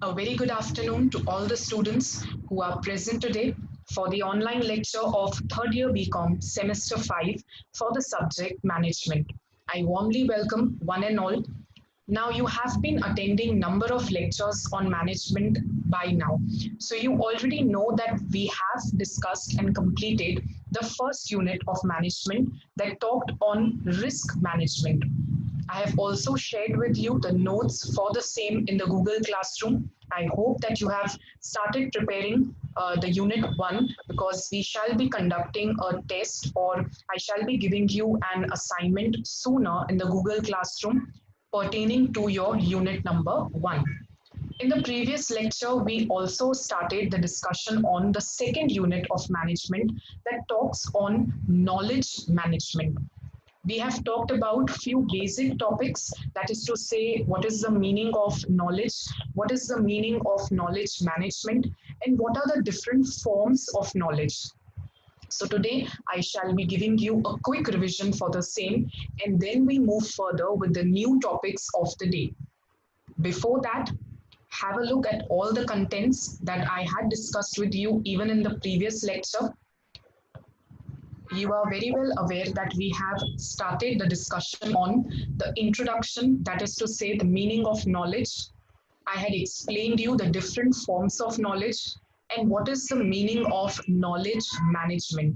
A very good afternoon to all the students who are present today for the online lecture of third year BCom semester 5 for the subject management. I warmly welcome one and all. Now you have been attending number of lectures on management by now. So you already know that we have discussed and completed the first unit of management that talked on risk management. I have also shared with you the notes for the same in the Google Classroom. I hope that you have started preparing the unit 1 because we shall be conducting a test or I shall be giving you an assignment sooner in the Google Classroom pertaining to your unit number 1. In the previous lecture, we also started the discussion on the second unit of management that talks on knowledge management. We have talked about few basic topics, that is to say what is the meaning of knowledge, what is the meaning of knowledge management, and what are the different forms of knowledge. So today I shall be giving you a quick revision for the same, and then we move further with the new topics of the day. Before that, have a look at all the contents that I had discussed with you even in the previous lecture. You are very well aware that we have started the discussion on the introduction, that is to say the meaning of knowledge. I had explained you the different forms of knowledge and what is the meaning of knowledge management.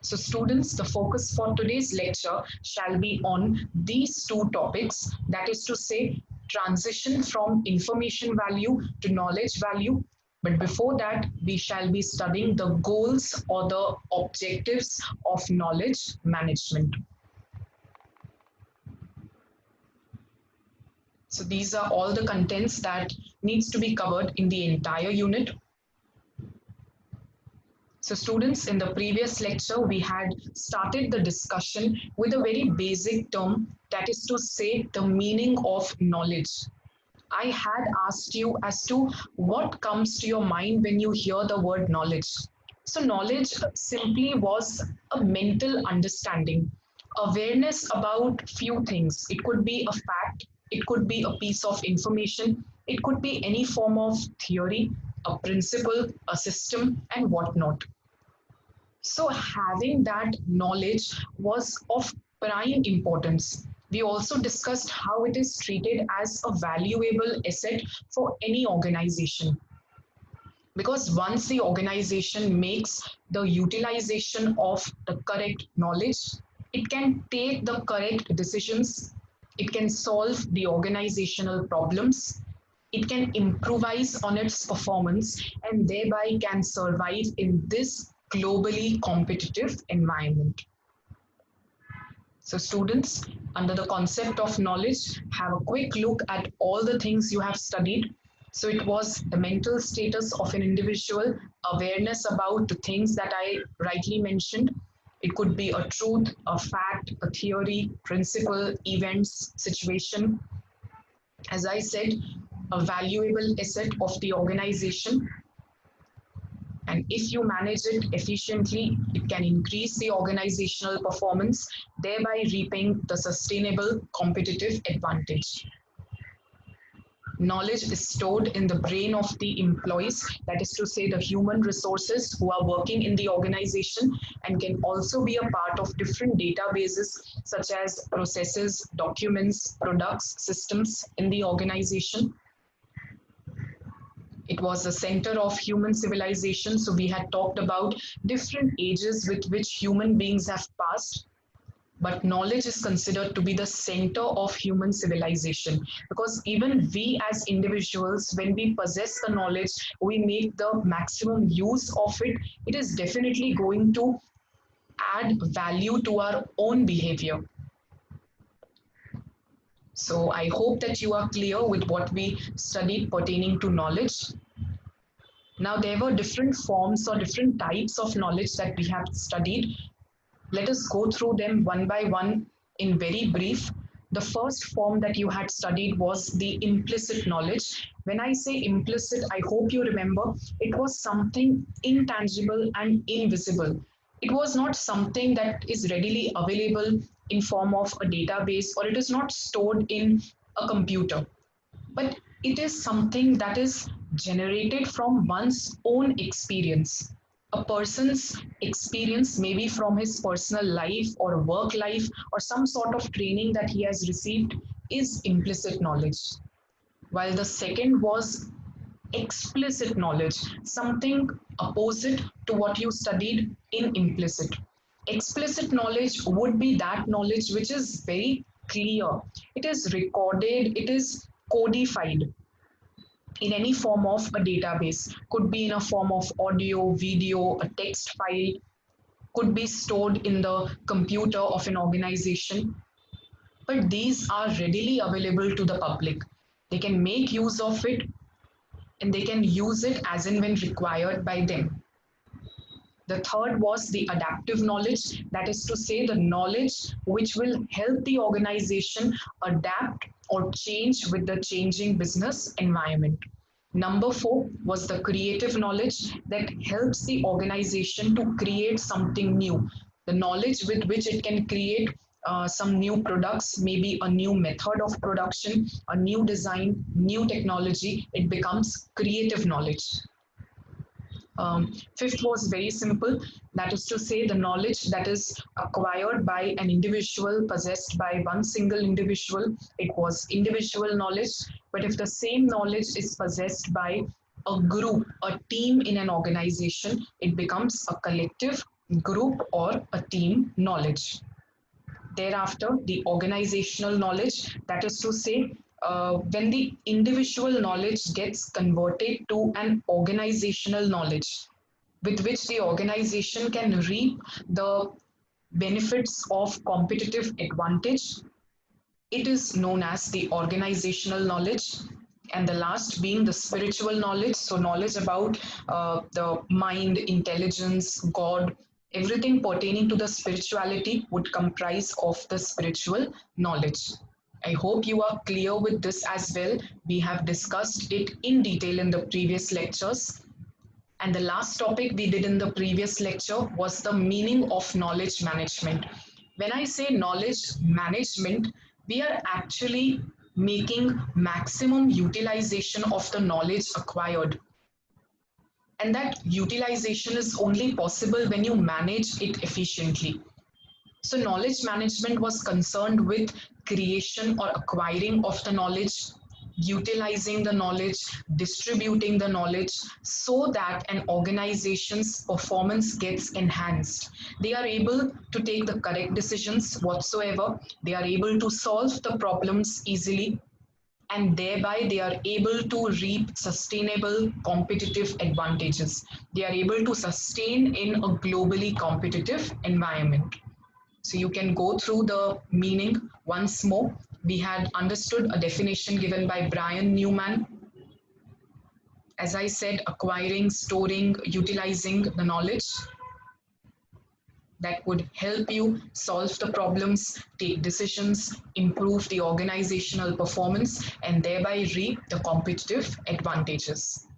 So students, the focus for today's lecture shall be on these two topics, that is to say transition from information value to knowledge value. But before that, we shall be studying the goals or the objectives of knowledge management. So these are all the contents that needs to be covered in the entire unit. So students, in the previous lecture, we had started the discussion with a very basic term, that is to say the meaning of knowledge. I had asked you as to what comes to your mind when you hear the word knowledge. So knowledge simply was a mental understanding, awareness about few things. It could be a fact, it could be a piece of information, it could be any form of theory, a principle, a system, and whatnot. So having that knowledge was of prime importance. We also discussed how it is treated as a valuable asset for any organization. Because once the organization makes the utilization of the correct knowledge, it can take the correct decisions, it can solve the organizational problems, it can improvise on its performance, and thereby can survive in this globally competitive environment. So students, under the concept of knowledge, have a quick look at all the things you have studied. So it was the mental status of an individual, awareness about the things that I rightly mentioned. It could be a truth, a fact, a theory, principle, events, situation. As I said, a valuable asset of the organization. And if you manage it efficiently, it can increase the organizational performance, thereby reaping the sustainable competitive advantage. Knowledge is stored in the brain of the employees, that is to say the human resources who are working in the organization, and can also be a part of different databases such as processes, documents, products, systems in the organization. It was the center of human civilization. So we had talked about different ages with which human beings have passed. But knowledge is considered to be the center of human civilization, because even we as individuals, when we possess the knowledge, we make the maximum use of it, it is definitely going to add value to our own behavior. So I hope that you are clear with what we studied pertaining to knowledge. Now, there were different forms or different types of knowledge that we have studied. Let us go through them one by one in very brief. The first form that you had studied was the implicit knowledge. When I say implicit, I hope you remember it was something intangible and invisible. It was not something that is readily available in form of a database, or it is not stored in a computer, but it is something that is generated from one's own experience. A person's experience, maybe from his personal life or work life or some sort of training that he has received, is implicit knowledge. While the second was explicit knowledge, something opposite to what you studied in implicit. Explicit knowledge would be that knowledge which is very clear, it is recorded, it is codified in any form of a database, could be in a form of audio, video, a text file, could be stored in the computer of an organization. But these are readily available to the public. They can make use of it and they can use it as and when required by them. The third was the adaptive knowledge, that is to say, the knowledge which will help the organization adapt or change with the changing business environment. Number four was the creative knowledge that helps the organization to create something new. The knowledge with which it can create some new products, maybe a new method of production, a new design, new technology, it becomes creative knowledge. Fifth was very simple, that is to say, the knowledge that is acquired by an individual, possessed by one single individual. It was individual knowledge, but if the same knowledge is possessed by a group, a team in an organization, it becomes a collective, group, or a team knowledge. Thereafter, the organizational knowledge, that is to say, when the individual knowledge gets converted to an organizational knowledge with which the organization can reap the benefits of competitive advantage, it is known as the organizational knowledge. And the last being the spiritual knowledge, so knowledge about the mind, intelligence, God, everything pertaining to the spirituality would comprise of the spiritual knowledge. I hope you are clear with this as well. We have discussed it in detail in the previous lectures. And the last topic we did in the previous lecture was the meaning of knowledge management. When I say knowledge management, we are actually making maximum utilization of the knowledge acquired. And that utilization is only possible when you manage it efficiently. So knowledge management was concerned with creation or acquiring of the knowledge, utilizing the knowledge, distributing the knowledge so that an organization's performance gets enhanced. They are able to take the correct decisions whatsoever. They are able to solve the problems easily, and thereby they are able to reap sustainable competitive advantages. They are able to sustain in a globally competitive environment. So you can go through the meaning once more. We had understood a definition given by Brian Newman. As I said, acquiring, storing, utilizing the knowledge that would help you solve the problems, take decisions, improve the organizational performance, and thereby reap the competitive advantages.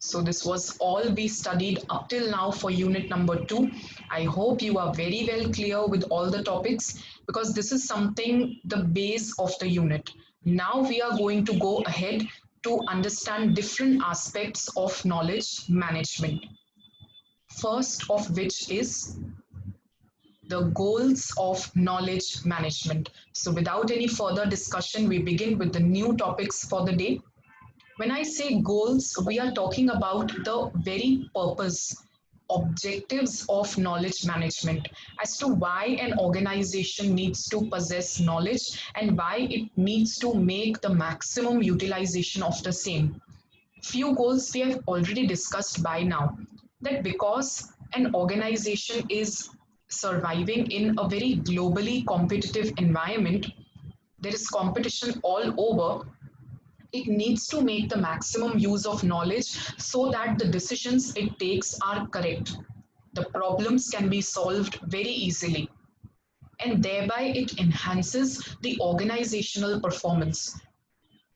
So this was all we studied up till now for unit number 2. I hope you are very well clear with all the topics, because this is something the base of the unit. Now we are going to go ahead to understand different aspects of knowledge management. First of which is the goals of knowledge management. So without any further discussion, we begin with the new topics for the day. When I say goals, we are talking about the very purpose, objectives of knowledge management, as to why an organization needs to possess knowledge and why it needs to make the maximum utilization of the same. Few goals we have already discussed by now, that because an organization is surviving in a very globally competitive environment, there is competition all over, it needs to make the maximum use of knowledge so that the decisions it takes are correct. The problems can be solved very easily, and thereby it enhances the organizational performance.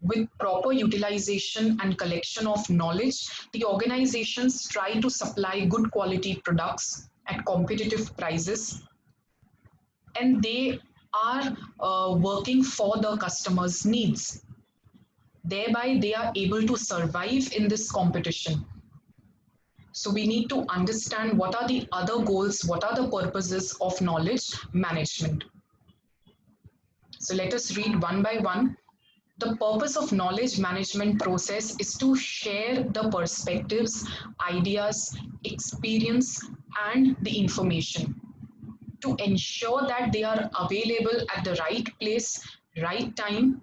With proper utilization and collection of knowledge, the organizations try to supply good quality products at competitive prices, and they are working for the customers' needs. Thereby, they are able to survive in this competition. So we need to understand what are the other goals, what are the purposes of knowledge management. So let us read one by one. The purpose of knowledge management process is to share the perspectives, ideas, experience, and the information to ensure that they are available at the right place, right time,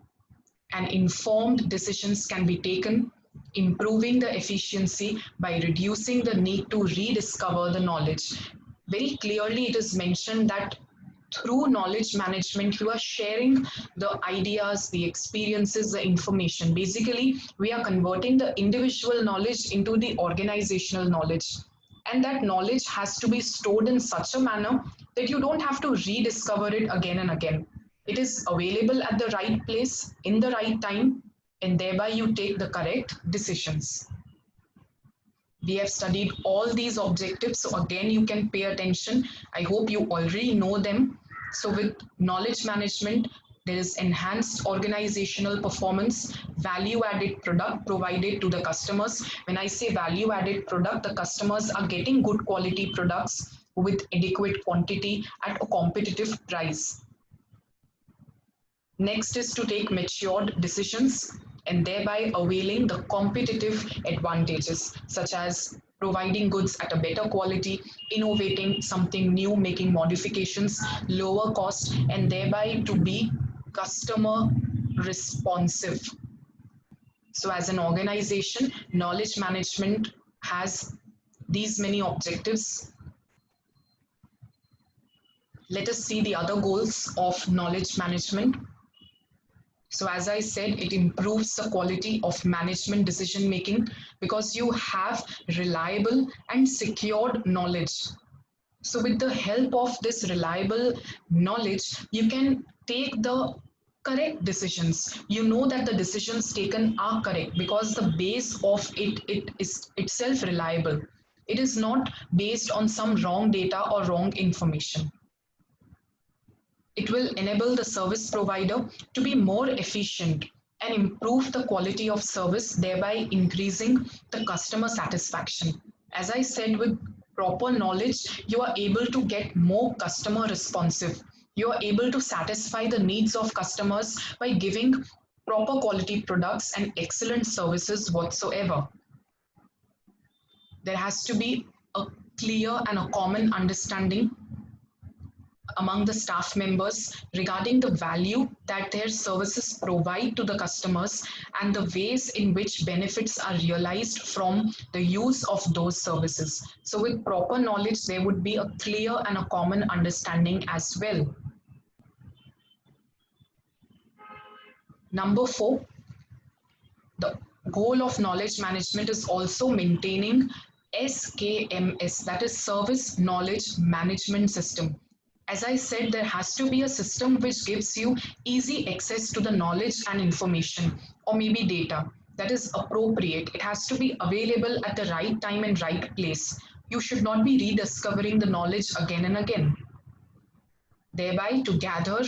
and informed decisions can be taken, improving the efficiency by reducing the need to rediscover the knowledge. Very clearly, it is mentioned that through knowledge management, you are sharing the ideas, the experiences, the information. Basically, we are converting the individual knowledge into the organizational knowledge. And that knowledge has to be stored in such a manner that you don't have to rediscover it again and again. It is available at the right place, in the right time, and thereby you take the correct decisions. We have studied all these objectives, so again, you can pay attention. I hope you already know them. So, with knowledge management, there is enhanced organizational performance, value added product provided to the customers. When I say value added product, the customers are getting good quality products with adequate quantity at a competitive price. Next is to take matured decisions and thereby availing the competitive advantages, such as providing goods at a better quality, innovating something new, making modifications, lower cost, and thereby to be customer responsive. So, as an organization, knowledge management has these many objectives. Let us see the other goals of knowledge management. So, as I said, it improves the quality of management decision making because you have reliable and secured knowledge. So, with the help of this reliable knowledge, you can take the correct decisions. You know that the decisions taken are correct because the base of it is itself reliable. It is not based on some wrong data or wrong information. It will enable the service provider to be more efficient and improve the quality of service, thereby increasing the customer satisfaction. As I said, with proper knowledge, you are able to get more customer responsive. You are able to satisfy the needs of customers by giving proper quality products and excellent services whatsoever. There has to be a clear and a common understanding among the staff members regarding the value that their services provide to the customers and the ways in which benefits are realized from the use of those services. So, with proper knowledge, there would be a clear and a common understanding as well. Number 4, the goal of knowledge management is also maintaining SKMS, that is Service Knowledge Management System. As I said, there has to be a system which gives you easy access to the knowledge and information, or maybe data that is appropriate. It has to be available at the right time and right place. You should not be rediscovering the knowledge again and again. Thereby, to gather,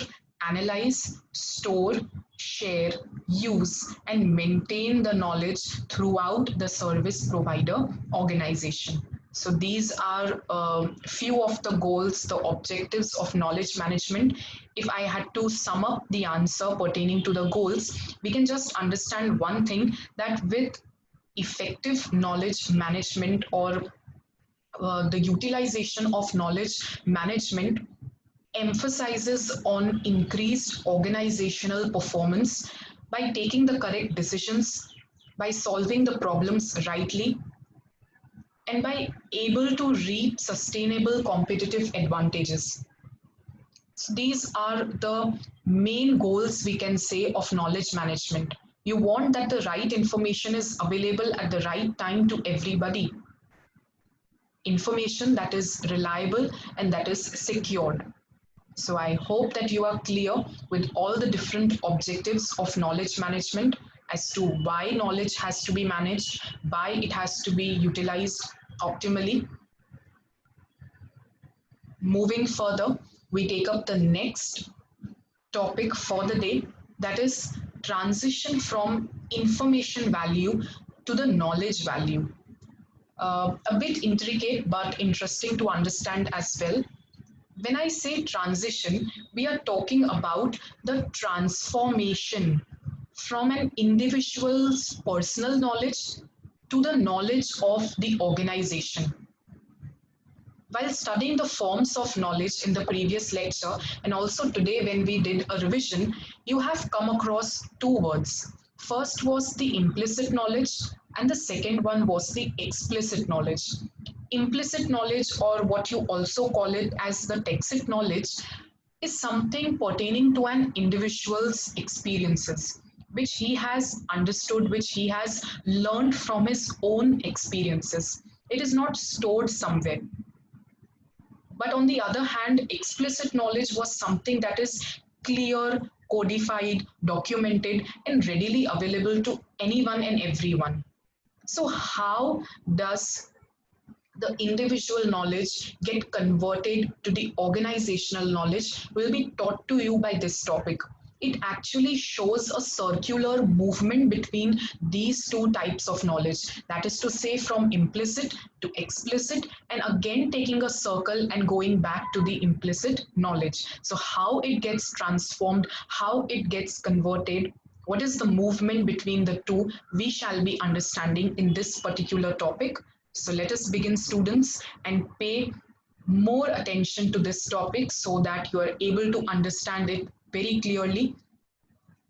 analyze, store, share, use, and maintain the knowledge throughout the service provider organization. So these are a few of the goals, the objectives of knowledge management. If I had to sum up the answer pertaining to the goals, we can just understand one thing, that with effective knowledge management or the utilization of knowledge management emphasizes on increased organizational performance by taking the correct decisions, by solving the problems rightly, and by able to reap sustainable competitive advantages. So these are the main goals we can say of knowledge management. You want that the right information is available at the right time to everybody. Information that is reliable and that is secured. So I hope that you are clear with all the different objectives of knowledge management as to why knowledge has to be managed, why it has to be utilized optimally. Moving further, we take up the next topic for the day, that is transition from information value to the knowledge value. A bit intricate but interesting to understand as well. When I say transition, we are talking about the transformation from an individual's personal knowledge to the knowledge of the organization. While studying the forms of knowledge in the previous lecture and also today when we did a revision, you have come across two words. First was the implicit knowledge, and the second one was the explicit knowledge. Implicit knowledge, or what you also call it as the tacit knowledge, is something pertaining to an individual's experiences, which he has understood, which he has learned from his own experiences. It is not stored somewhere. But on the other hand, explicit knowledge was something that is clear, codified, documented, and readily available to anyone and everyone. So, how does the individual knowledge get converted to the organizational knowledge will be taught to you by this topic. It actually shows a circular movement between these two types of knowledge. That is to say, from implicit to explicit, and again taking a circle and going back to the implicit knowledge. So, how it gets transformed, how it gets converted, what is the movement between the two, we shall be understanding in this particular topic. So let us begin, students, and pay more attention to this topic so that you are able to understand it very clearly.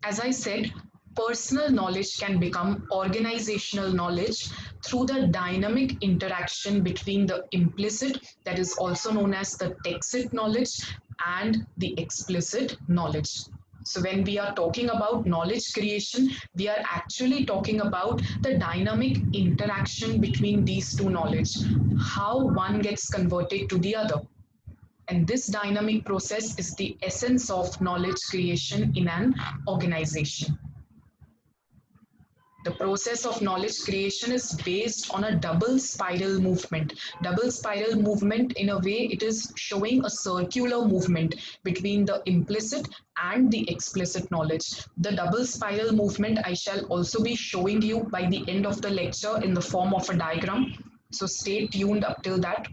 As I said, personal knowledge can become organizational knowledge through the dynamic interaction between the implicit, that is also known as the tacit knowledge, and the explicit knowledge. So when we are talking about knowledge creation, we are actually talking about the dynamic interaction between these two knowledge, how one gets converted to the other. And this dynamic process is the essence of knowledge creation in an organization. The process of knowledge creation is based on a double spiral movement. Double spiral movement, in a way, it is showing a circular movement between the implicit and the explicit knowledge. The double spiral movement I shall also be showing you by the end of the lecture in the form of a diagram. So stay tuned up till that.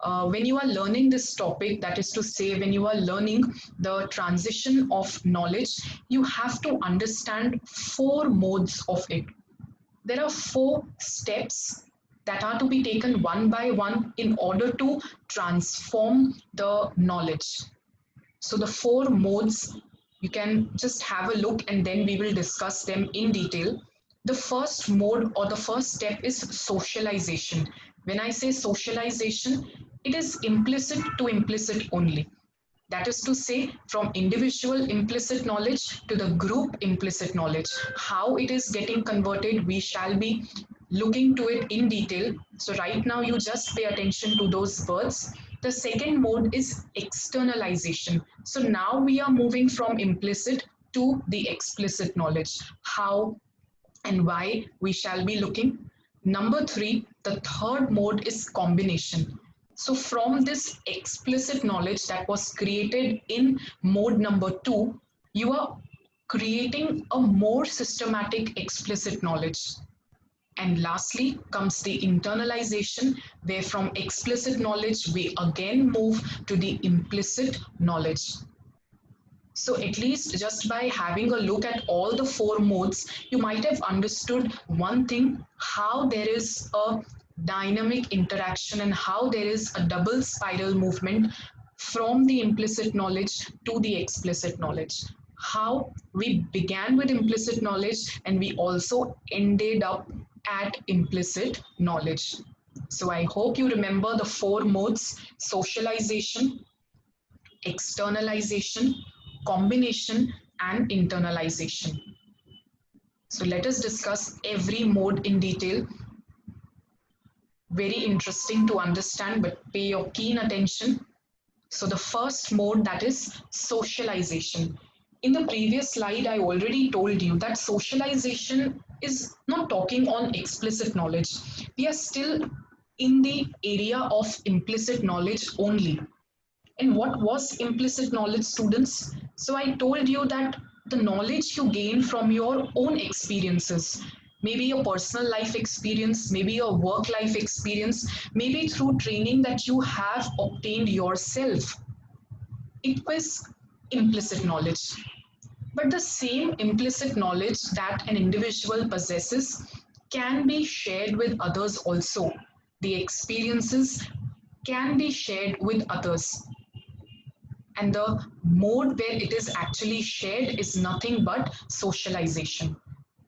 When you are learning this topic, that is to say, when you are learning the transition of knowledge, you have to understand four modes of it. There are four steps that are to be taken one by one in order to transform the knowledge. So the four modes, you can just have a look and then we will discuss them in detail. The first mode or the first step is socialization. When I say socialization, it is implicit to implicit only. That is to say, from individual implicit knowledge to the group implicit knowledge. How it is getting converted, we shall be looking to it in detail. So right now, you just pay attention to those words. The second mode is externalization. So now we are moving from implicit to the explicit knowledge. How and why we shall be looking. Number three, the third mode is combination. So from this explicit knowledge that was created in mode number two, you are creating a more systematic explicit knowledge. And lastly comes the internalization, where from explicit knowledge, we again move to the implicit knowledge. So at least just by having a look at all the four modes, you might have understood one thing, how there is a dynamic interaction and how there is a double spiral movement from the implicit knowledge to the explicit knowledge. How we began with implicit knowledge and we also ended up at implicit knowledge. So I hope you remember the four modes: socialization, externalization, combination, and internalization. So let us discuss every mode in detail. Very interesting to understand, but pay your keen attention. So the first mode, that is socialization. In the previous slide, I already told you that socialization is not talking on explicit knowledge. We are still in the area of implicit knowledge only. And what was implicit knowledge, students? So I told you that the knowledge you gain from your own experiences, maybe your personal life experience, maybe your work life experience, maybe through training that you have obtained yourself. It was implicit knowledge. But the same implicit knowledge that an individual possesses can be shared with others also. The experiences can be shared with others. And the mode where it is actually shared is nothing but socialization.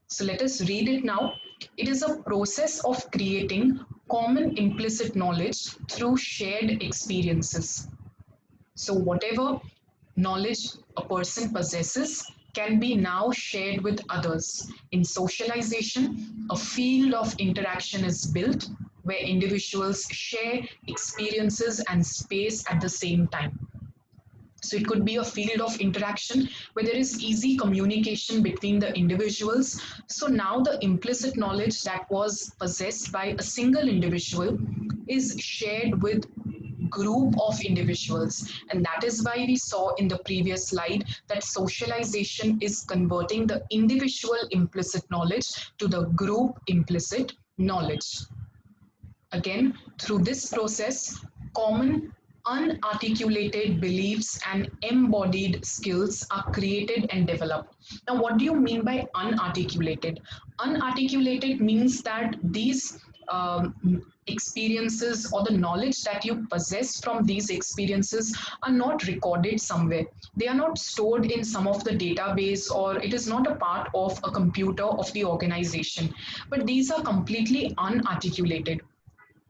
So let us read it now. It is a process of creating common implicit knowledge through shared experiences. So whatever knowledge a person possesses can be now shared with others. In socialization, a field of interaction is built where individuals share experiences and space at the same time. So it could be a field of interaction where there is easy communication between the individuals. So now the implicit knowledge that was possessed by a single individual is shared with group of individuals, and that is why we saw in the previous slide that socialization is converting the individual implicit knowledge to the group implicit knowledge. Again, through this process, common unarticulated beliefs and embodied skills are created and developed. Now, what do you mean by unarticulated? Unarticulated means that these experiences or the knowledge that you possess from these experiences are not recorded somewhere. They are not stored in some of the database, or it is not a part of a computer of the organization, but these are completely unarticulated.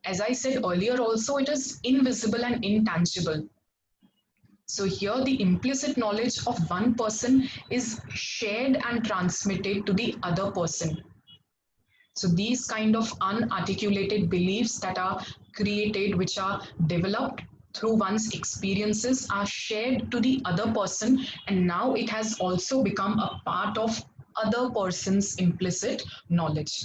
As I said earlier also, it is invisible and intangible. So here the implicit knowledge of one person is shared and transmitted to the other person. So these kind of unarticulated beliefs that are created, which are developed through one's experiences, are shared to the other person, and now it has also become a part of other person's implicit knowledge.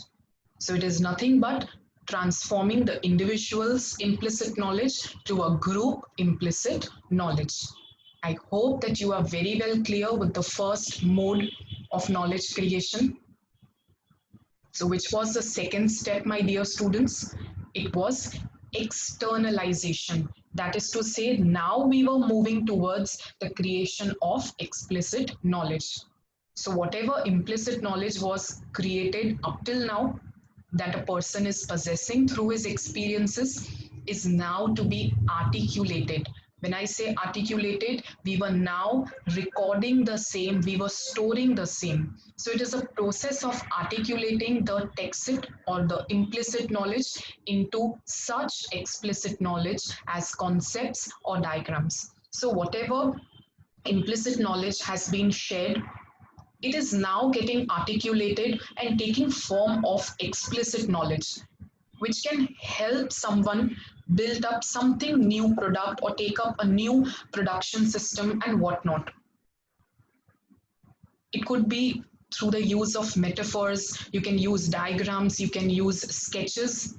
So it is nothing but transforming the individual's implicit knowledge to a group implicit knowledge. I hope that you are very well clear with the first mode of knowledge creation. So which was the second step, my dear students? It was externalization. That is to say, now we were moving towards the creation of explicit knowledge. So whatever implicit knowledge was created up till now, that a person is possessing through his experiences, is now to be articulated. When I say articulated, we were now recording the same, we were storing the same. So it is a process of articulating the tacit or the implicit knowledge into such explicit knowledge as concepts or diagrams. So whatever implicit knowledge has been shared, it is now getting articulated and taking form of explicit knowledge, which can help someone build up something new product or take up a new production system and whatnot. It could be through the use of metaphors, you can use diagrams, you can use sketches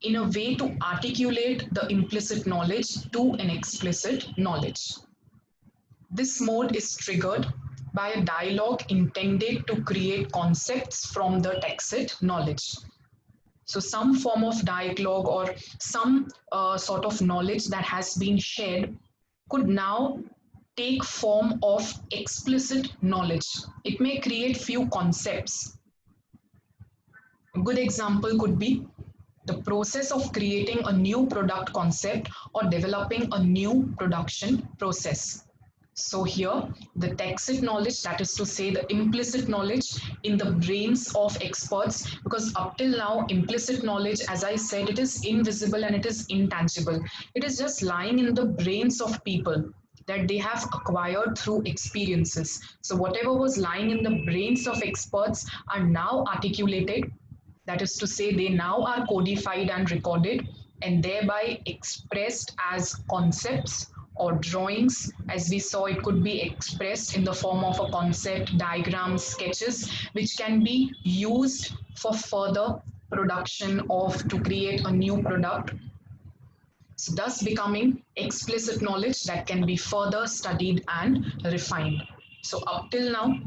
in a way to articulate the implicit knowledge to an explicit knowledge. This mode is triggered by a dialogue intended to create concepts from the tacit knowledge. So some form of dialogue or some sort of knowledge that has been shared could now take form of explicit knowledge. It may create few concepts. A good example could be the process of creating a new product concept or developing a new production process. So here, the tacit knowledge, that is to say the implicit knowledge in the brains of experts, because up till now, implicit knowledge, as I said, it is invisible and it is intangible. It is just lying in the brains of people that they have acquired through experiences. So whatever was lying in the brains of experts are now articulated. That is to say, they now are codified and recorded and thereby expressed as concepts or drawings. As we saw, it could be expressed in the form of a concept, diagrams, sketches, which can be used for further production of to create a new product So thus becoming explicit knowledge that can be further studied and refined. So up till now,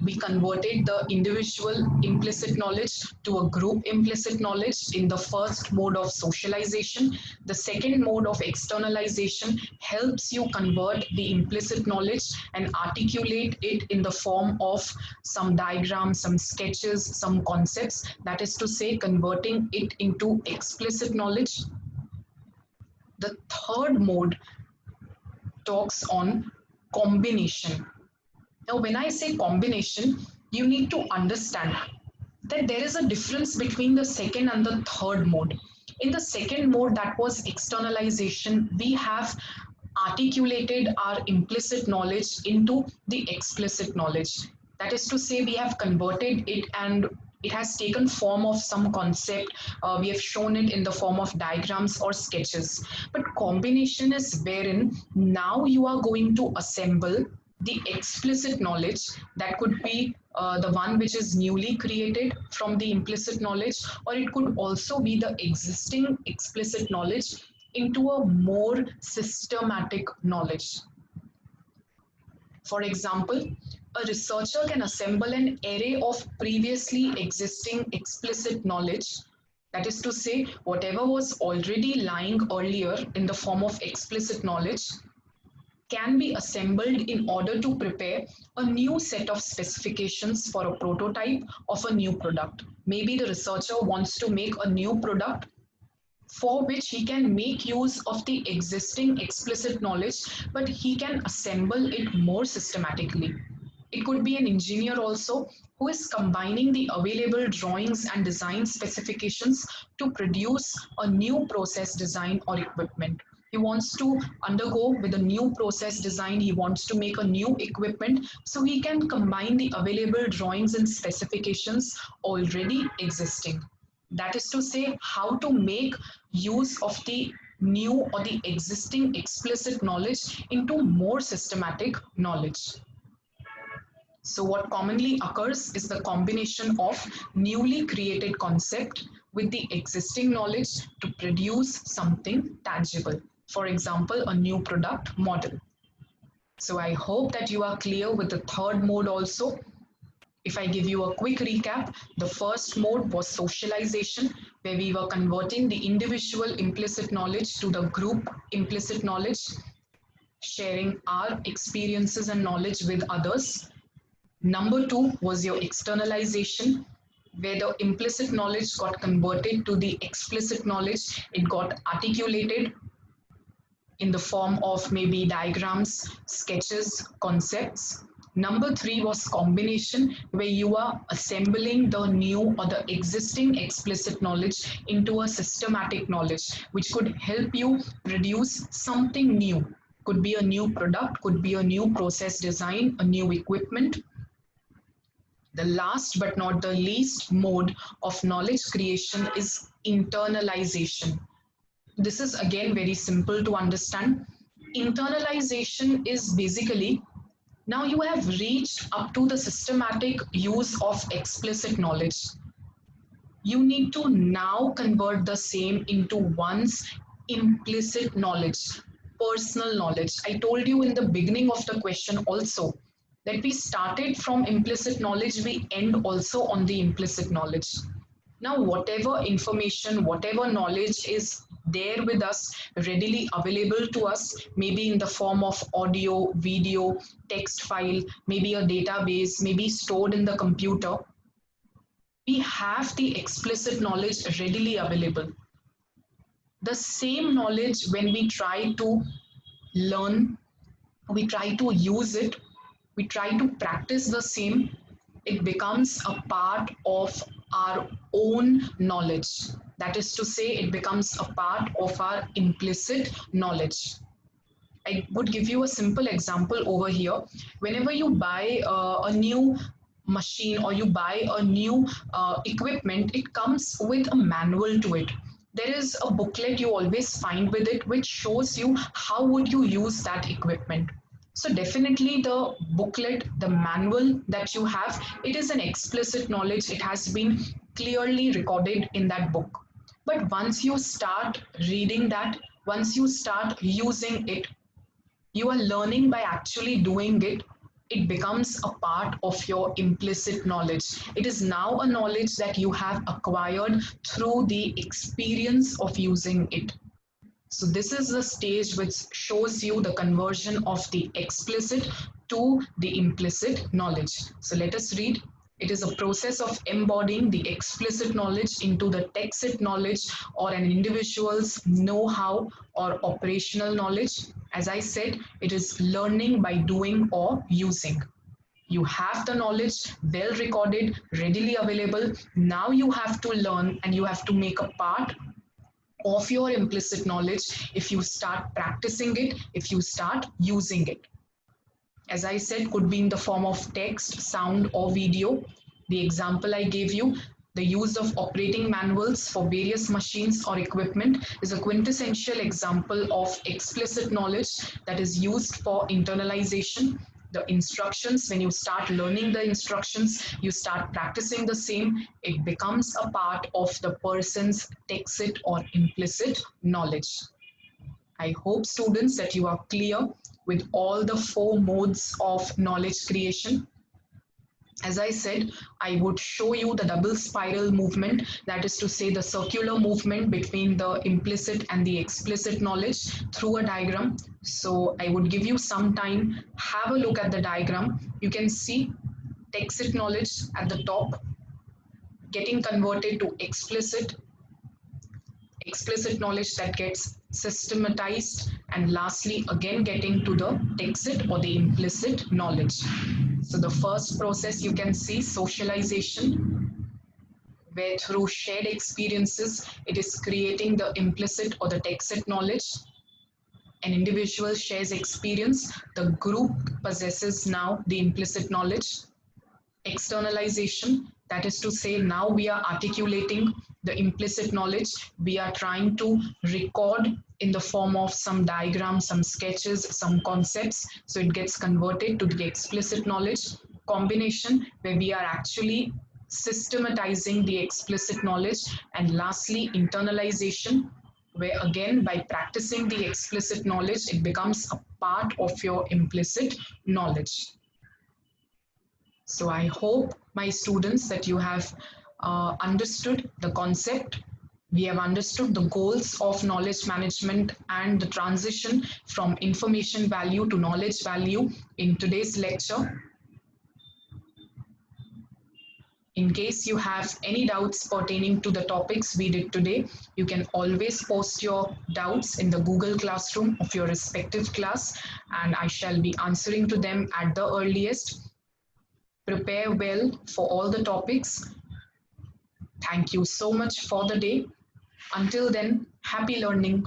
we converted the individual implicit knowledge to a group implicit knowledge in the first mode of socialization. The second mode of externalization helps you convert the implicit knowledge and articulate it in the form of some diagrams, some sketches, some concepts. That is to say, converting it into explicit knowledge. The third mode talks on combination. Now, when I say combination, you need to understand that there is a difference between the second and the third mode. In the second mode, that was externalization, we have articulated our implicit knowledge into the explicit knowledge. That is to say, we have converted it and it has taken form of some concept. We have shown it in the form of diagrams or sketches. But combination is wherein now you are going to assemble the explicit knowledge, that could be the one which is newly created from the implicit knowledge, or it could also be the existing explicit knowledge into a more systematic knowledge. For example, a researcher can assemble an array of previously existing explicit knowledge. That is to say, whatever was already lying earlier in the form of explicit knowledge can be assembled in order to prepare a new set of specifications for a prototype of a new product. Maybe the researcher wants to make a new product for which he can make use of the existing explicit knowledge, but he can assemble it more systematically. It could be an engineer also who is combining the available drawings and design specifications to produce a new process design or equipment. He wants to undergo with a new process design, he wants to make a new equipment, so he can combine the available drawings and specifications already existing. That is to say, how to make use of the new or the existing explicit knowledge into more systematic knowledge. So what commonly occurs is the combination of newly created concept with the existing knowledge to produce something tangible. For example, a new product model. So I hope that you are clear with the third mode also. If I give you a quick recap, the first mode was socialization, where we were converting the individual implicit knowledge to the group implicit knowledge, sharing our experiences and knowledge with others. Number two was your externalization, where the implicit knowledge got converted to the explicit knowledge. It got articulated in the form of maybe diagrams, sketches, concepts. Number three was combination, where you are assembling the new or the existing explicit knowledge into a systematic knowledge, which could help you produce something new. Could be a new product, could be a new process design, a new equipment. The last but not the least mode of knowledge creation is internalization. This is again very simple to understand. Internalization is basically, now you have reached up to the systematic use of explicit knowledge. You need to now convert the same into one's implicit knowledge, personal knowledge. I told you in the beginning of the question also that we started from implicit knowledge, we end also on the implicit knowledge. Now, whatever information, whatever knowledge is there with us, readily available to us, maybe in the form of audio, video, text file, maybe a database, maybe stored in the computer, we have the explicit knowledge readily available. The same knowledge, when we try to learn, we try to use it, we try to practice the same, it becomes a part of our own knowledge. That is to say, it becomes a part of our implicit knowledge. I would give you a simple example over here. Whenever you buy a new machine or you buy a new equipment, it comes with a manual to it. There is a booklet you always find with it, which shows you how would you use that equipment. So definitely the booklet, the manual that you have, it is an explicit knowledge. It has been clearly recorded in that book. But once you start reading that, Once you start using it, you are learning by actually doing it. It becomes a part of your implicit knowledge. It is now a knowledge that you have acquired through the experience of using it. So this is the stage which shows you the conversion of the explicit to the implicit knowledge. So let us read. It is a process of embodying the explicit knowledge into the tacit knowledge or an individual's know-how or operational knowledge. As I said, it is learning by doing or using. You have the knowledge well recorded, readily available. Now you have to learn and you have to make a part of your implicit knowledge if you start practicing it, if you start using it. As I said, could be in the form of text, sound, or video. The example I gave you, the use of operating manuals for various machines or equipment, is a quintessential example of explicit knowledge that is used for internalization. The instructions, when you start learning the instructions, you start practicing the same, it becomes a part of the person's tacit or implicit knowledge. I hope, students, that you are clear with all the four modes of knowledge creation. As I said, I would show you the double spiral movement, that is to say, the circular movement between the implicit and the explicit knowledge through a diagram. So I would give you some time, have a look at the diagram. You can see tacit knowledge at the top getting converted to explicit knowledge that gets systematized, and lastly again getting to the tacit or the implicit knowledge. So the first process you can see, socialization, where through shared experiences it is creating the implicit or the tacit knowledge. An individual shares experience, the group possesses now the implicit knowledge. Externalization, that is to say, now we are articulating the implicit knowledge. We are trying to record in the form of some diagrams, some sketches, some concepts. So it gets converted to the explicit knowledge. Combination, where we are actually systematizing the explicit knowledge. And lastly, internalization, where again by practicing the explicit knowledge, it becomes a part of your implicit knowledge. So I hope, my students, that you have understood the concept. We have understood the goals of knowledge management and the transition from information value to knowledge value in today's lecture. In case you have any doubts pertaining to the topics we did today, you can always post your doubts in the Google Classroom of your respective class, and I shall be answering to them at the earliest. Prepare well for all the topics. Thank you so much for the day. Until then, happy learning.